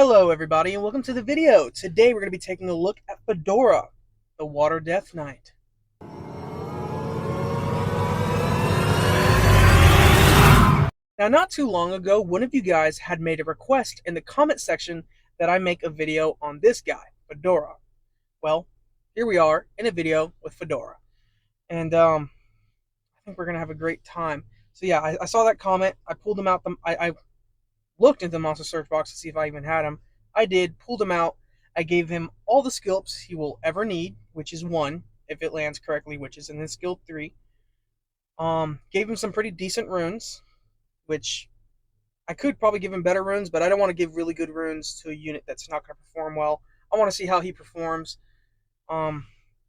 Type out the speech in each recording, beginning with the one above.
Hello everybody and welcome to the video. Today we're going to be taking a look at Fedora, the Water Death Knight. Now not too long ago, one of you guys had made a request in the comment section that I make a video on this guy, Fedora. Well, here we are in a video with Fedora. And I think we're going to have a great time. So yeah, I saw that comment. I pulled him out. I looked into the monster search box to see if I even had him. I did, pulled him out. I gave him all the skill ups he will ever need, which is 1, if it lands correctly, which is in his skill 3. Gave him some pretty decent runes, which I could probably give him better runes, but I don't want to give really good runes to a unit that's not going to perform well. I want to see how he performs. And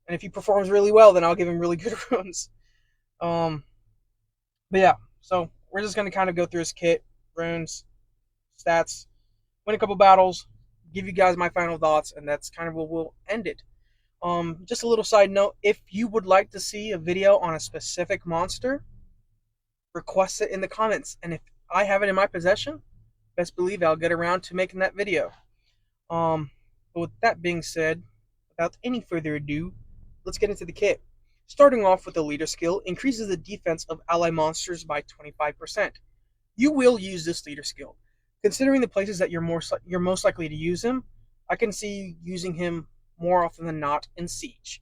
if he performs really well, then I'll give him really good runes. But yeah, so we're just going to kind of go through his kit, runes, stats, win a couple battles, give you guys my final thoughts, and that's kind of where we'll end it. Just a little side note, if you would like to see a video on a specific monster, request it in the comments, and if I have it in my possession, best believe I'll get around to making that video. But with that being said, without any further ado, let's get into the kit. Starting off with the leader skill, increases the defense of ally monsters by 25%. You will use this leader skill. Considering the places that you're most likely to use him, I can see you using him more often than not in Siege.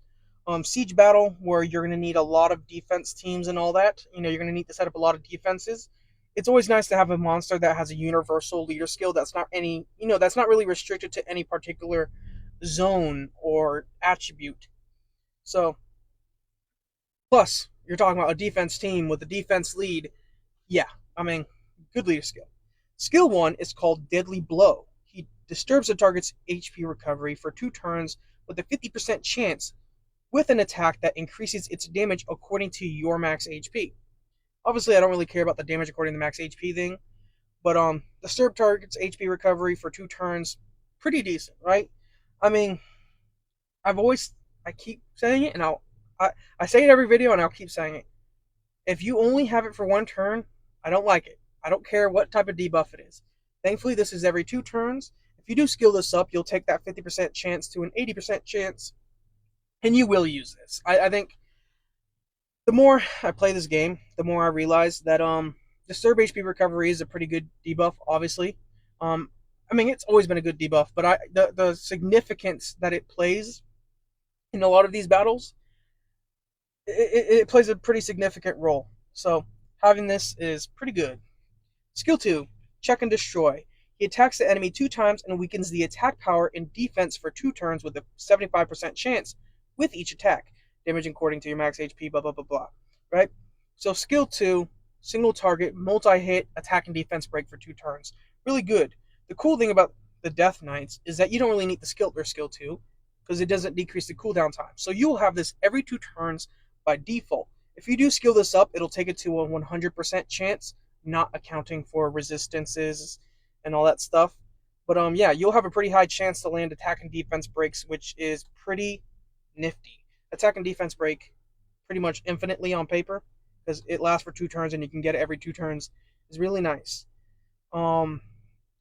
Siege battle, where you're going to need a lot of defense teams and all that, you're going to need to set up a lot of defenses. It's always nice to have a monster that has a universal leader skill that's not that's not really restricted to any particular zone or attribute. So, plus, you're talking about a defense team with a defense lead. Yeah, good leader skill. Skill 1 is called Deadly Blow. He disturbs the target's HP recovery for 2 turns with a 50% chance with an attack that increases its damage according to your max HP. Obviously, I don't really care about the damage according to the max HP thing, but disturb target's HP recovery for 2 turns, pretty decent, right? I keep saying it, and I say it every video, and I'll keep saying it. If you only have it for 1 turn, I don't like it. I don't care what type of debuff it is. Thankfully, this is every 2 turns. If you do skill this up, you'll take that 50% chance to an 80% chance, and you will use this. I think the more I play this game, the more I realize that Disturb HP Recovery is a pretty good debuff, obviously. It's always been a good debuff, but the significance that it plays in a lot of these battles, it plays a pretty significant role. So having this is pretty good. Skill 2, Check and Destroy. He attacks the enemy 2 times and weakens the attack power and defense for 2 turns with a 75% chance with each attack. Damage according to your max HP, blah, blah, blah, blah. Right? So skill 2, single target, multi-hit, attack and defense break for 2 turns. Really good. The cool thing about the Death Knights is that you don't really need the skill 2 because it doesn't decrease the cooldown time. So you will have this every 2 turns by default. If you do skill this up, it'll take it to a 100% chance, not accounting for resistances and all that stuff. But yeah, you'll have a pretty high chance to land attack and defense breaks, which is pretty nifty. Attack and defense break pretty much infinitely on paper because it lasts for 2 turns and you can get it every 2 turns. Is really nice.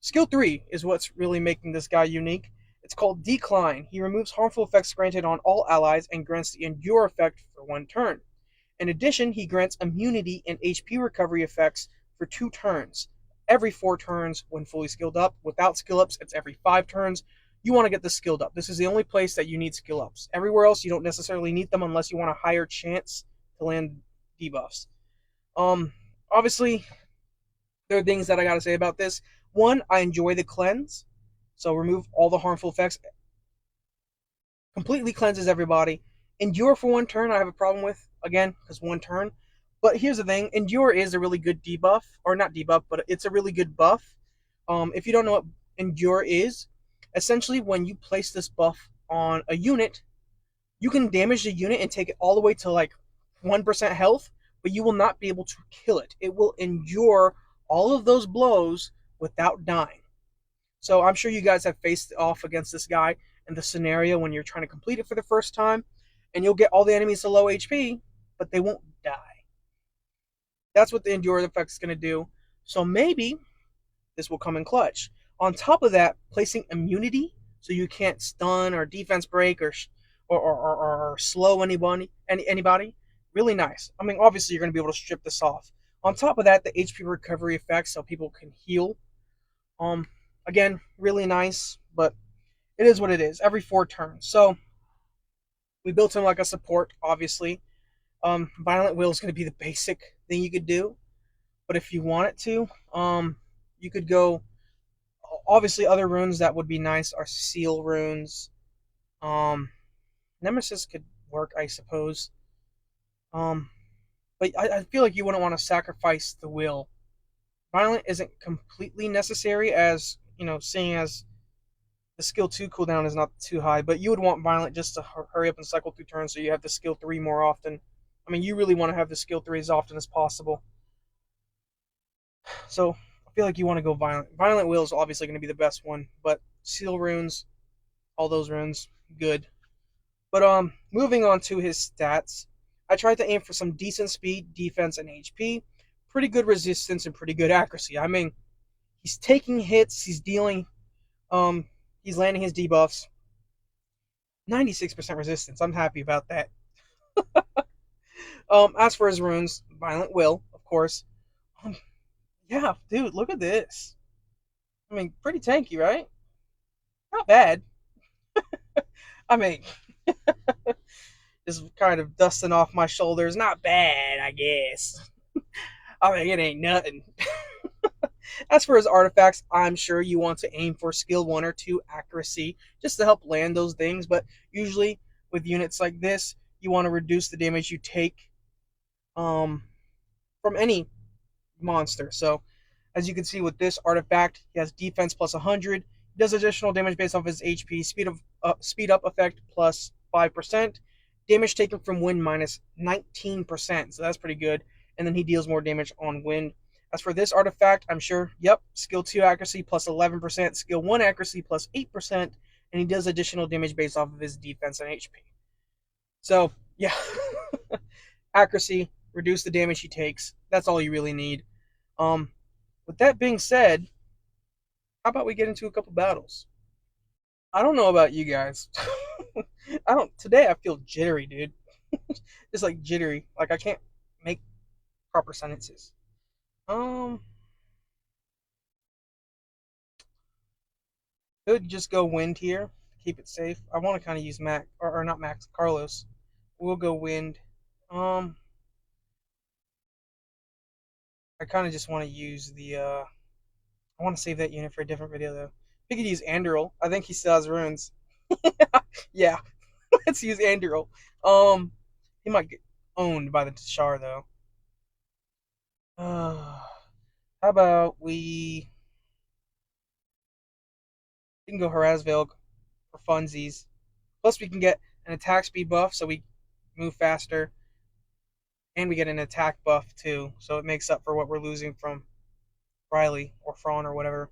Skill 3 is what's really making this guy unique. It's called Decline. He removes harmful effects granted on all allies and grants the Endure effect for 1 turn. In addition, he grants immunity and HP recovery effects for 2 turns. Every 4 turns when fully skilled up. Without skill ups, it's every 5 turns. You want to get this skilled up. This is the only place that you need skill ups. Everywhere else, you don't necessarily need them unless you want a higher chance to land debuffs. Obviously, there are things that I gotta say about this. 1, I enjoy the cleanse. So remove all the harmful effects. Completely cleanses everybody. Endure for 1 turn, I have a problem with, again, because 1 turn. But here's the thing, Endure is a really good debuff, or not debuff, but it's a really good buff. If you don't know what Endure is, essentially when you place this buff on a unit, you can damage the unit and take it all the way to like 1% health, but you will not be able to kill it. It will endure all of those blows without dying. So I'm sure you guys have faced off against this guy in the scenario when you're trying to complete it for the first time, and you'll get all the enemies to low HP, but they won't die. That's what the Endure effect is going to do. So maybe this will come in clutch. On top of that, placing immunity so you can't stun or defense break or slow anybody. Really nice. I mean, obviously you're going to be able to strip this off. On top of that, the HP recovery effect so people can heal. Um, Again, really nice, but it is what it is. Every 4 turns. So we built him like a support, obviously. Violent Will is going to be the basic thing you could do, but if you want it to, you could go. Obviously, other runes that would be nice are seal runes. Um, Nemesis could work, I suppose. Um, but I feel like you wouldn't want to sacrifice the will. Violent isn't completely necessary, as seeing as the skill 2 cooldown is not too high, but you would want Violent just to hurry up and cycle through turns so you have the skill 3 more often. I mean, you really want to have the skill 3 as often as possible. So I feel like you want to go Violent. Violent Will is obviously going to be the best one, but Seal runes, all those runes, good. But moving on to his stats, I tried to aim for some decent speed, defense, and HP. Pretty good resistance and pretty good accuracy. I mean, he's taking hits, he's dealing, he's landing his debuffs. 96% resistance. I'm happy about that. As for his runes, Violent Will, of course. Um, yeah, dude, look at this. I mean, pretty tanky, right? Not bad. I mean, just kind of dusting off my shoulders. Not bad, I guess. I mean, it ain't nothing. As for his artifacts, I'm sure you want to aim for skill 1 or 2 accuracy just to help land those things, but usually with units like this, you want to reduce the damage you take um, from any monster. So, as you can see with this artifact, he has defense plus 100, he does additional damage based off his HP, speed up effect plus 5%, damage taken from wind minus 19%, so that's pretty good, and then he deals more damage on wind. As for this artifact, I'm sure, yep, skill 2 accuracy plus 11%, skill 1 accuracy plus 8%, and he does additional damage based off of his defense and HP. So, yeah, accuracy, reduce the damage he takes. That's all you really need. Um, with that being said, how about we get into a couple battles? I don't know about you guys. I don't. Today I feel jittery, dude. Just like jittery. Like I can't make proper sentences. Um, could just go wind here. Keep it safe. I want to kind of use Mac or not Max Carlos. We'll go wind. Um, I kind of just want to use the. I want to save that unit for a different video though. We could use Anduril. I think he still has runes. Yeah, let's use Anduril. Um, he might get owned by the Tashar though. How about we can go Harazveil for funsies. Plus we can get an attack speed buff so we move faster, and we get an attack buff too, so it makes up for what we're losing from Riley or Fraun or whatever.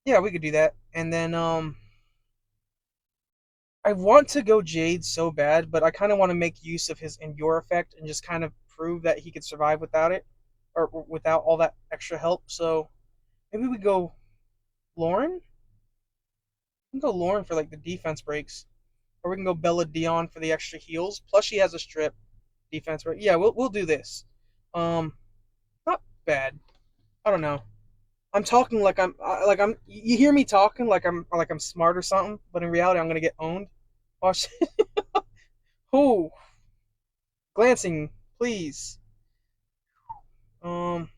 Yeah, we could do that. And then I want to go Jade so bad, but I kind of want to make use of his Endure effect and just kind of prove that he could survive without it, or without all that extra help. So maybe we go Lauren. We can go Lauren for like the defense breaks, or we can go Bella Dion for the extra heals. Plus she has a strip defense break. Yeah, we'll do this. Um, Not bad. I don't know. I'm talking like I'm. You hear me talking like I'm smart or something, but in reality I'm gonna get owned. Watch. Who? Glancing, please. Um,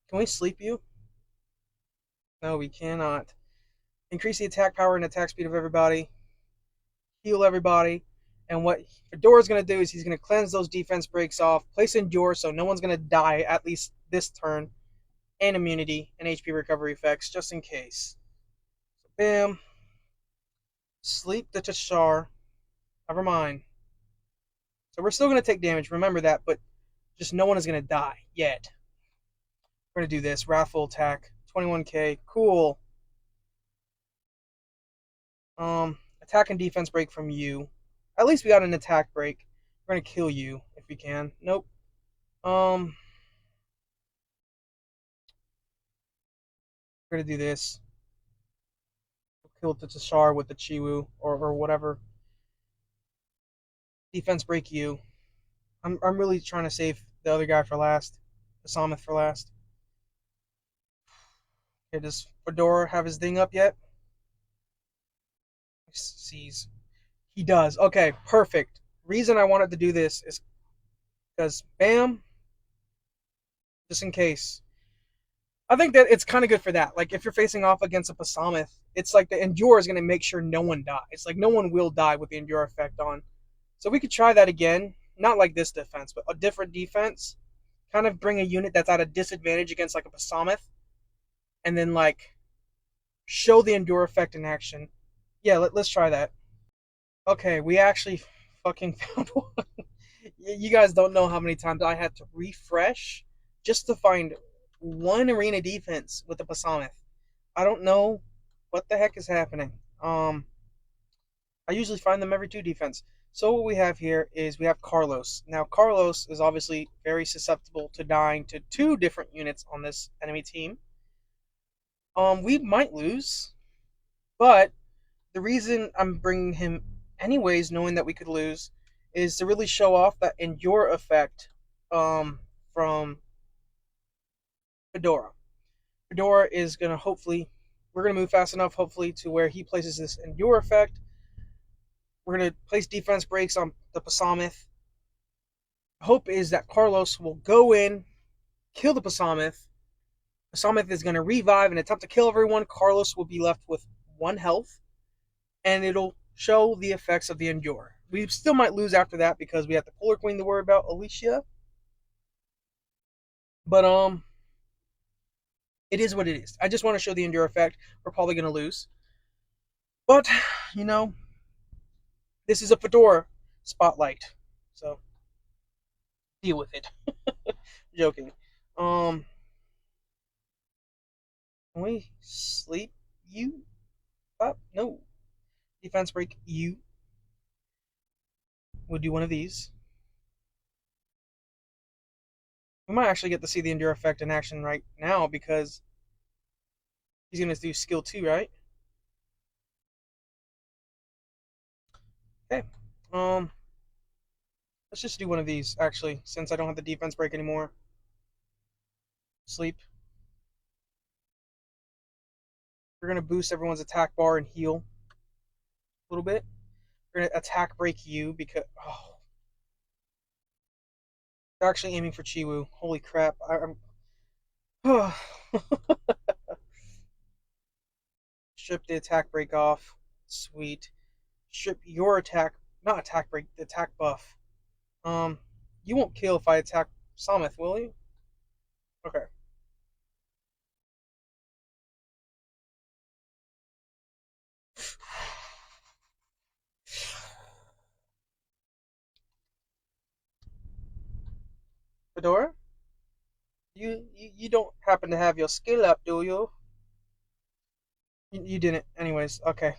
can we sleep you? No, we cannot. Increase the attack power and attack speed of everybody. Heal everybody. And what Fedora's going to do is he's going to cleanse those defense breaks off, place Endure so no one's going to die at least this turn, and immunity and HP recovery effects just in case. So, bam. Sleep the Tashar. Never mind. So we're still going to take damage, remember that, but just no one is going to die yet. We're going to do this. Wrathful attack. 21k. Cool. Attack and defense break from you. At least we got an attack break. We're gonna kill you if we can. Nope. Um, We're gonna do this. Kill the Tashar with the Chiwu or whatever. Defense break you. I'm really trying to save the other guy for last. The Samith for last. Okay, does Fedora have his thing up yet? Sees. He does. Okay, perfect. Reason I wanted to do this is because bam, just in case. I think that it's kind of good for that. Like if you're facing off against a Pasamith, it's like the Endure is going to make sure no one dies. Like no one will die with the Endure effect on. So we could try that again. Not like this defense, but a different defense. Kind of bring a unit that's at a disadvantage against like a Pasamith, and then like show the Endure effect in action. Yeah, let's try that. Okay, we actually fucking found one. You guys don't know how many times I had to refresh just to find one arena defense with the Pasamith. I don't know what the heck is happening. I usually find them every two defense. So what we have here is we have Carlos. Now Carlos is obviously very susceptible to dying to two different units on this enemy team. We might lose, but the reason I'm bringing him anyways, knowing that we could lose, is to really show off that Endure effect from Fedora. Fedora is gonna hopefully we're gonna move fast enough, hopefully, to where he places this Endure effect. We're gonna place defense breaks on the Pasamith. Hope is that Carlos will go in, kill the Pasamith. Pasamith is gonna revive and attempt to kill everyone. Carlos will be left with one health, and it'll show the effects of the Endure. We still might lose after that because we have the Polar Queen to worry about, Alicia. But it is what it is. I just want to show the Endure effect. We're probably gonna lose, but you know, this is a Fedora spotlight, so deal with it. Joking. Um, can we sleep you up? No. Defense break you. We'll do one of these. We might actually get to see the Endure effect in action right now because he's gonna do skill 2, right? Okay. Um, let's just do one of these actually, since I don't have the defense break anymore. Sleep. We're gonna boost everyone's attack bar and heal a little bit. We're gonna attack break you because they're actually aiming for Chiwu. Holy crap! I'm strip the attack break off. Sweet. Strip your attack, not attack break, the attack buff. Um, you won't kill if I attack Samith, will you? Okay. Fedora, you don't happen to have your skill up, do you? You didn't. Anyways, okay.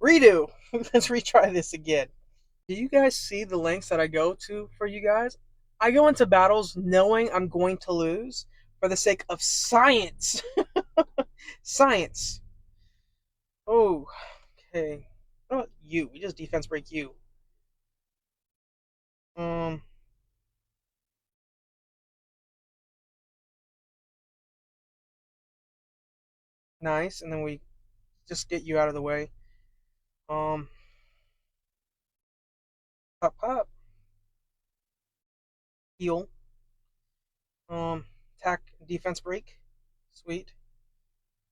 Redo. Let's retry this again. Do you guys see the lengths that I go to for you guys? I go into battles knowing I'm going to lose for the sake of science. Science. Oh, okay. What about you? We just defense break you. Um, nice. And then we just get you out of the way. Um, pop, pop. Heal. Attack, defense break. Sweet.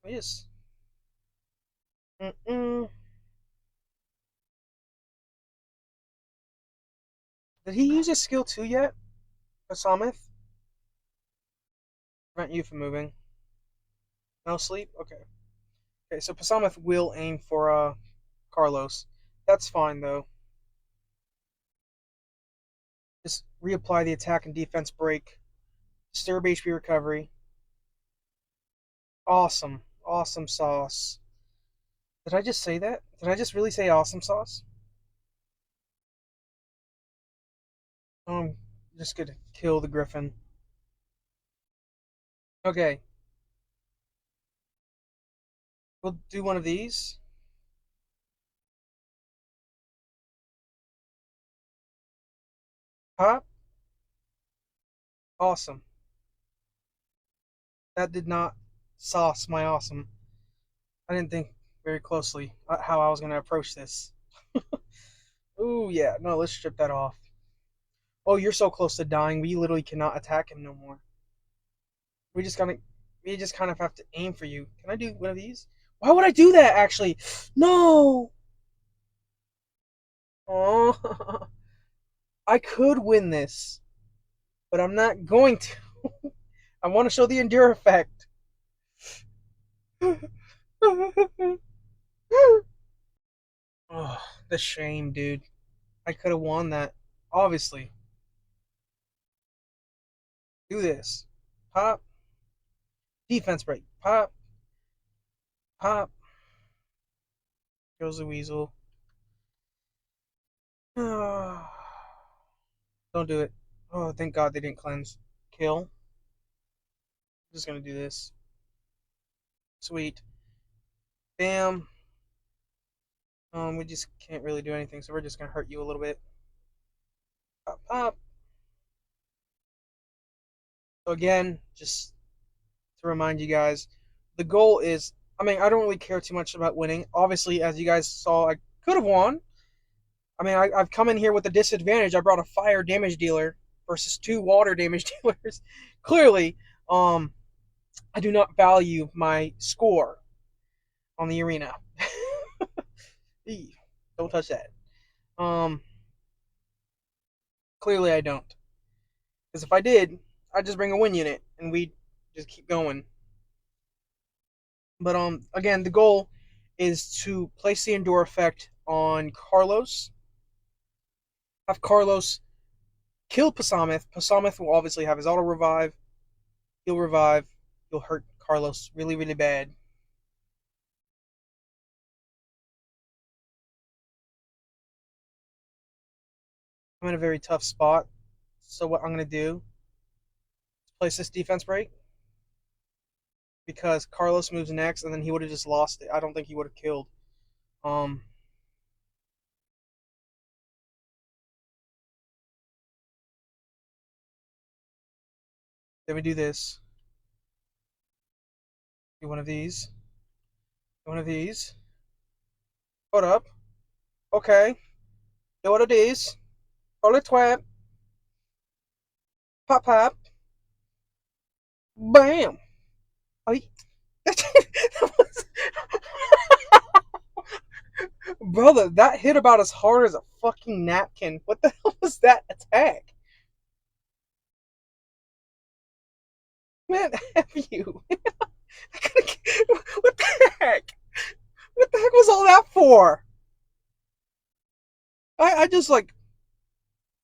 We just. Mm-mm. Did he use his skill 2 yet? Asamith? Prevent you from moving. No sleep? Okay. Okay, so Pasamith will aim for Carlos. That's fine though. Just reapply the attack and defense break. Disturb HP recovery. Awesome. Awesome sauce. Did I just say that? Did I just really say awesome sauce? I'm just gonna kill the Griffin. Okay. We'll do one of these. Pop. Awesome. That did not sauce my awesome. I didn't think very closely how I was going to approach this. Ooh, yeah. No, let's strip that off. Oh, you're so close to dying. We literally cannot attack him no more. We just gotta, we just kind of have to aim for you. Can I do one of these? Why would I do that? Actually, no. Oh, I could win this, but I'm not going to. I want to show the endure effect. Oh, the shame, dude. I could have won that. Obviously, do this. Pop, defense break. Pop, pop. Goes the weasel. Don't do it. Oh, thank God they didn't cleanse. Kill. I'm just gonna do this. Sweet. Bam. We just can't really do anything, so we're just gonna hurt you a little bit. Pop, pop. So again, just to remind you guys, the goal is, I mean, I don't really care too much about winning. Obviously, as you guys saw, I could have won. I mean, I've come in here with a disadvantage. I brought a fire damage dealer versus 2 water damage dealers. Clearly, I do not value my score on the arena. Don't touch that. Um, Clearly I don't. Because if I did, I'd just bring a win unit and we'd just keep going. But again, the goal is to place the endure effect on Carlos. Have Carlos kill Pasamith. Pasamith will obviously have his auto revive. He'll revive. He'll hurt Carlos really, really bad. I'm in a very tough spot. So what I'm gonna do is place this defense break because Carlos moves next, and then he would have just lost it. I don't think he would have killed. Um, then we do this. Do one of these. One of these. Hold up. Okay. Do one of these. Hold it twap. Pop pop. Bam. Oh, that was, brother, that hit about as hard as a fucking napkin. What the hell was that attack? Man, F you. What the heck? What the heck was all that for? I just like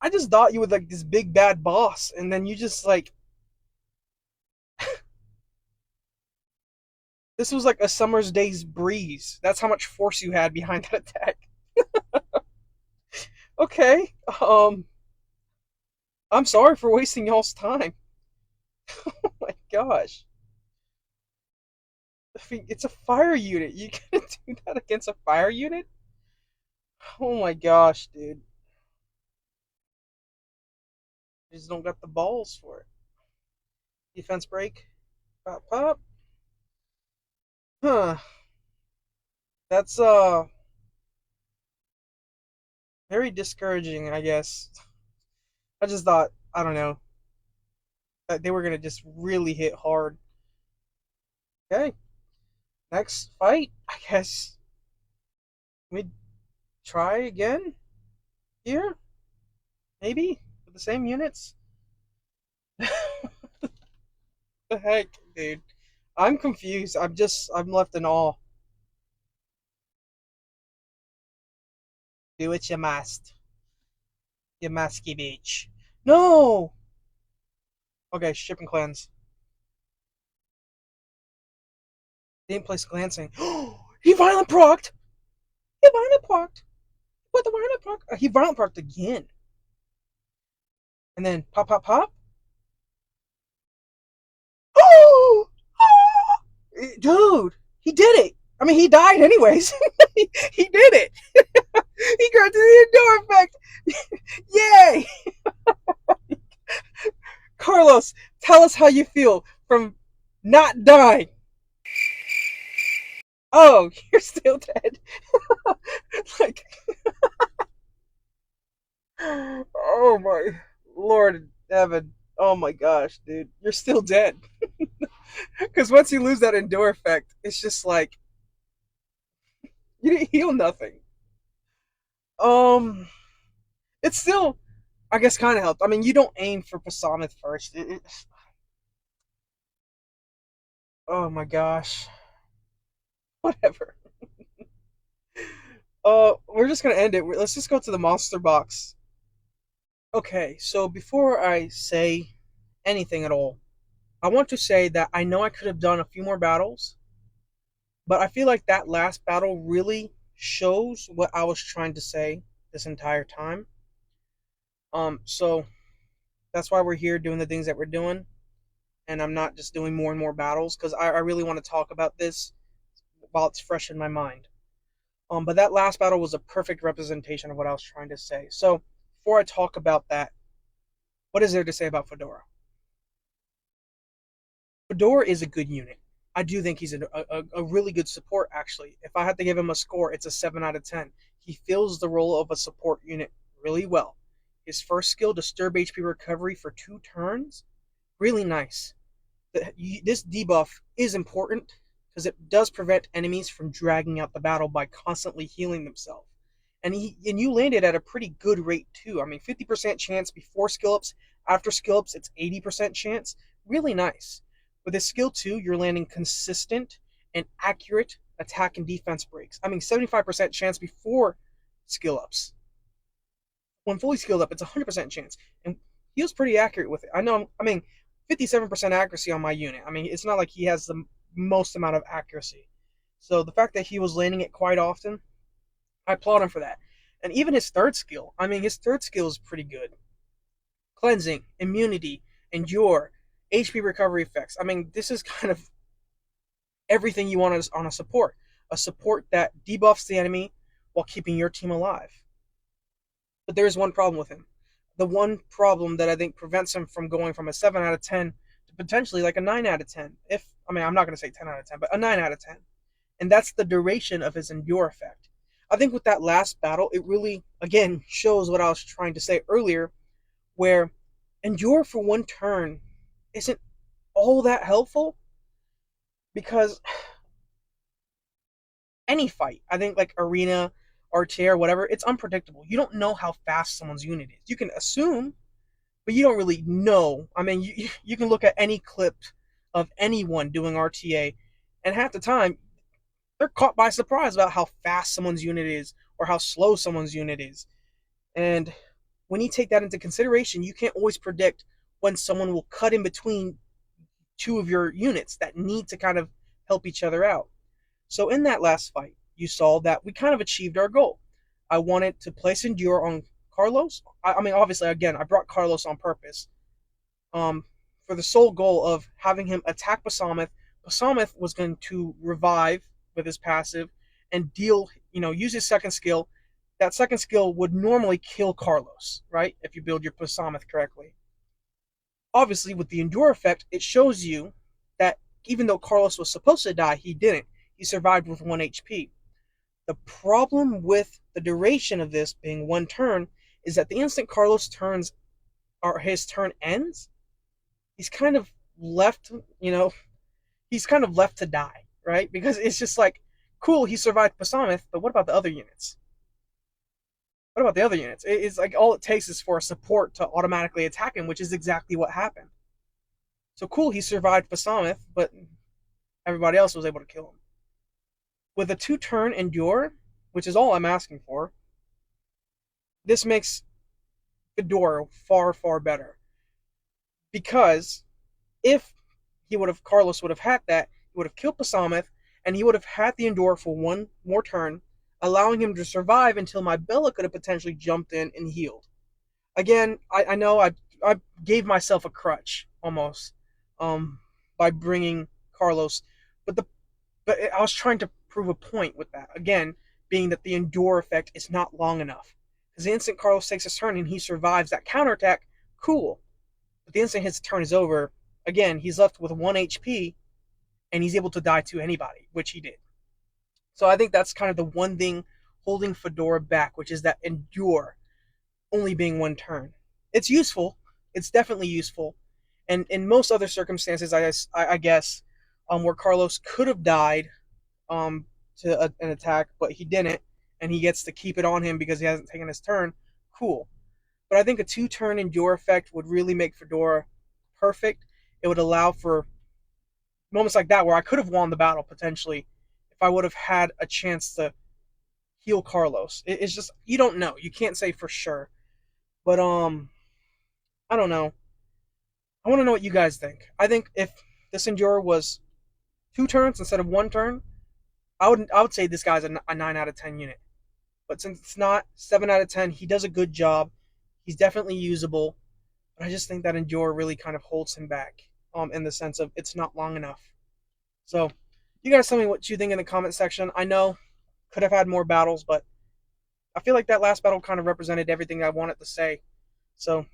I just thought you were like this big bad boss, and then you just like this was like a summer's day's breeze. That's how much force you had behind that attack. Okay, I'm sorry for wasting y'all's time. Oh my gosh, it's a fire unit. You gonna do that against a fire unit? Oh my gosh, dude. You just don't got the balls for it. Defense break. Pop pop. Huh. That's very discouraging, I guess. I just thought, I don't know, that they were gonna just really hit hard. Okay, next fight, I guess we try again here, maybe with the same units. The heck, dude? I'm confused. I'm left in awe. Do what you must, you musky beach. No. Okay, ship and cleanse. Didn't place glancing. He violent procced. He violent procced. What the violent proc? He violent procced again. And then pop, pop, pop. Oh, dude, he did it. I mean, he died anyways. He did it. He granted the endure effect. Yay! Carlos, tell us how you feel from not dying. Oh, you're still dead. Like, oh my Lord, Evan. Oh my gosh, dude, you're still dead. Because once you lose that endure effect, it's just like you didn't heal nothing. Um, it's still, I guess, kind of helped. I mean, you don't aim for Pasamith first. Oh my gosh, whatever. We're just gonna end it. Let's just go to the monster box. Okay, so before I say anything at all, I want to say that I know I could have done a few more battles, but I feel like that last battle really shows what I was trying to say this entire time. So that's why we're here doing the things that we're doing, and I'm not just doing more and more battles because I really want to talk about this while it's fresh in my mind. But that last battle was a perfect representation of what I was trying to say. So before I talk about that, what is there to say about Fedora? Fedora is a good unit. I do think he's a really good support, actually. If I had to give him a score, it's a 7 out of 10. He fills the role of a support unit really well. His first skill, Disturb HP Recovery for 2 turns, really nice. This debuff is important because it does prevent enemies from dragging out the battle by constantly healing themselves. And you landed at a pretty good rate too. I mean, 50% chance before skill ups. After skill ups, it's 80% chance. Really nice. With this skill 2, you're landing consistent and accurate attack and defense breaks. I mean, 75% chance before skill ups. When fully skilled up, it's 100% chance. And he was pretty accurate with it. I mean, 57% accuracy on my unit. I mean, it's not like he has the most amount of accuracy. So the fact that he was landing it quite often, I applaud him for that. And even his third skill, I mean, his third skill is pretty good. Cleansing, immunity, endure, HP recovery effects. I mean, this is kind of everything you want on a support. A support that debuffs the enemy while keeping your team alive. But there is one problem with him. The one problem that I think prevents him from going from a 7 out of 10 to potentially like a 9 out of 10. I mean, I'm not going to say 10 out of 10, but a 9 out of 10. And that's the duration of his endure effect. I think with that last battle, it really, again, shows what I was trying to say earlier, where endure for 1 turn isn't all that helpful because any fight, I think like arena, RTR, whatever, it's unpredictable. You don't know how fast someone's unit is. You can assume, but you don't really know. I mean, you can look at any clip of anyone doing RTA, and half the time they're caught by surprise about how fast someone's unit is or how slow someone's unit is. And when you take that into consideration, you can't always predict when someone will cut in between two of your units that need to kind of help each other out. So in that last fight, you saw that we kind of achieved our goal. I wanted to place Endure on Carlos. I mean, obviously, again, I brought Carlos on purpose for the sole goal of having him attack Basameth. Basameth was going to revive with his passive and deal, use his second skill. That second skill would normally kill Carlos, right? If you build your Basameth correctly. Obviously, with the Endure effect, it shows you that even though Carlos was supposed to die, he didn't. He survived with 1 HP. The problem with the duration of this being 1 turn is that the instant Carlos turns or his turn ends, he's kind of left, he's kind of left to die, right? Because it's just like, cool, he survived Basamith, but what about the other units? What about the other units? It's like all it takes is for a support to automatically attack him, which is exactly what happened. So cool, he survived Basamith, but everybody else was able to kill him. With a 2-turn endure, which is all I'm asking for, this makes Fedora far, far better. Because if Carlos would have had that, he would have killed Basamith, and he would have had the endure for 1 more turn, allowing him to survive until my Bella could have potentially jumped in and healed. Again, I know I gave myself a crutch almost by bringing Carlos, but I was trying to prove a point with that. Again, being that the endure effect is not long enough. Because the instant Carlos takes his turn and he survives that counterattack, cool. But the instant his turn is over, again, he's left with 1 HP and he's able to die to anybody, which he did. So I think that's kind of the one thing holding Fedora back, which is that endure only being 1 turn. It's useful. It's definitely useful. And in most other circumstances, I guess, where Carlos could have died to an attack, but he didn't, and he gets to keep it on him because he hasn't taken his turn, cool. But I think a 2-turn endure effect would really make Fedora perfect. It would allow for moments like that where I could have won the battle potentially if I would have had a chance to heal Carlos. It's just, you don't know. You can't say for sure. But I don't know. I want to know what you guys think. I think if this endure was 2 turns instead of 1 turn, I would say this guy's a 9 out of 10 unit. But since it's not 7 out of 10, he does a good job. He's definitely usable. But I just think that endure really kind of holds him back. In the sense of it's not long enough. So, you guys tell me what you think in the comment section. I know could have had more battles, but I feel like that last battle kind of represented everything I wanted to say. So,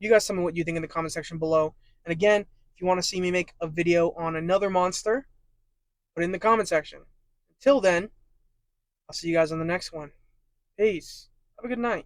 you guys tell me what you think in the comment section below. And again, if you want to see me make a video on another monster, put it in the comment section. Until then, I'll see you guys on the next one. Peace. Have a good night.